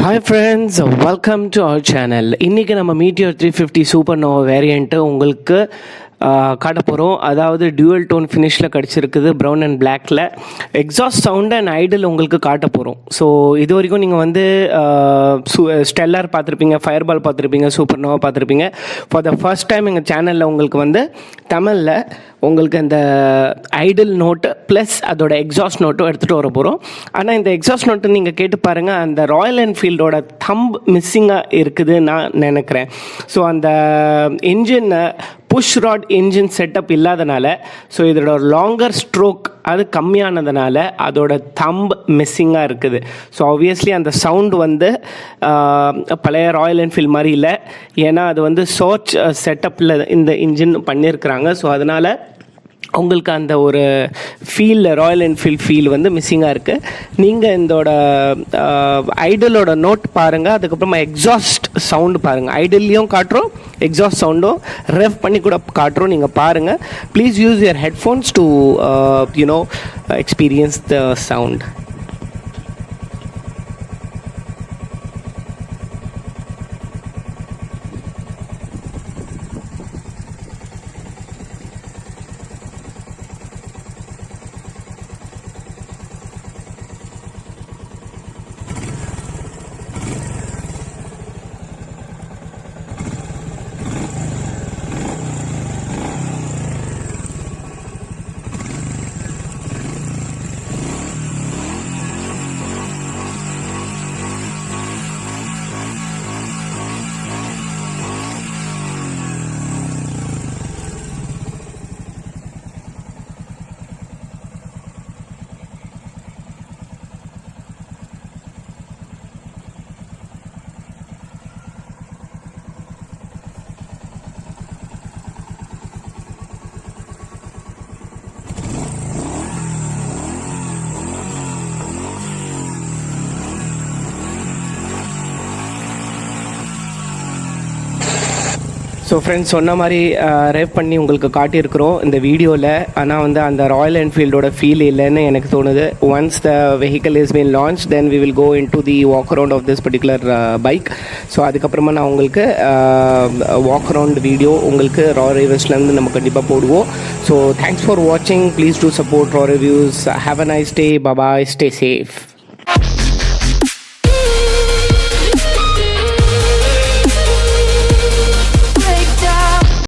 Hi friends, welcome to our channel. இன்னைக்கு நம்ம Meteor 350 supernova variant உங்களுக்கு காட்ட போகிறோம். அதாவது டியூவல் டோன் ஃபினிஷில் கிடச்சிருக்குது, ப்ரௌன் அண்ட் பிளாக்ல. எக்ஸாஸ்ட் சவுண்ட் அண்ட் ஐடல் உங்களுக்கு காட்ட போகிறோம். ஸோ இது வரைக்கும் நீங்கள் வந்து ஸ்டெல்லார் பார்த்துருப்பீங்க, ஃபயர்பால் பார்த்துருப்பீங்க, சூப்பர்னோவா பார்த்துருப்பீங்க. ஃபார் த ஃபர்ஸ்ட் டைம் எங்கள் சேனலில் உங்களுக்கு வந்து தமிழில் உங்களுக்கு அந்த ஐடல் நோட்டு ப்ளஸ் அதோட எக்ஸாஸ்ட் நோட்டும் எடுத்துகிட்டு வர போகிறோம். ஆனால் இந்த எக்ஸாஸ்ட் நோட்டு நீங்கள் கேட்டு பாருங்கள், அந்த ராயல் என்ஃபீல்டோட தம்ப் மிஸ்ஸிங்காக இருக்குதுன்னு நான் நினைக்கிறேன். ஸோ அந்த engine push rod engine setup இல்லாதனால, ஸோ இதோட லாங்கர் ஸ்ட்ரோக் அது கம்மியானதுனால அதோட தம்ப் மிஸ்ஸிங்காக இருக்குது. ஸோ ஆப்வியஸ்லி அந்த சவுண்ட் வந்து பழைய ராயல் என்ஃபீல்ட் மாதிரி இல்லை, ஏன்னா அது வந்து சோர்ச் செட்டப்பில் இந்த இன்ஜின் பண்ணியிருக்கிறாங்க. ஸோ அதனால் உங்களுக்கு அந்த ஒரு ஃபீல், ராயல் என்ஃபீல்ட் ஃபீல் வந்து மிஸ்ஸிங்காக இருக்குது. நீங்கள் இதோட ஐடலோட நோட் பாருங்கள், அதுக்கப்புறமா எக்ஸாஸ்ட் சவுண்டு பாருங்கள். ஐடல்லையும் காட்டுறோம், எக்ஸாஸ்ட் சவுண்டும் ரெஃப் பண்ணி கூட காட்டுறோம், நீங்கள் பாருங்கள். Please use your headphones to experience the sound. So friends, சொன்ன மாதிரி ரேவ் பண்ணி உங்களுக்கு காட்டியிருக்கிறோம் இந்த வீடியோவில். ஆனால் வந்து அந்த ராயல் என்ஃபீல்டோட ஃபீல் இல்லைன்னு எனக்கு தோணுது. Once the vehicle is been launch, then we will go into the walk around of this particular bike. So அதுக்கப்புறமா நான் உங்களுக்கு வாக் அரவுண்ட் வீடியோ உங்களுக்கு ரா ரிவ்யூஸ்லேருந்து நம்ம கண்டிப்பாக போடுவோம். ஸோ தேங்க்ஸ் ஃபார் வாட்சிங். Please do support Raw Reviews. Have a nice day. Bye. Stay safe.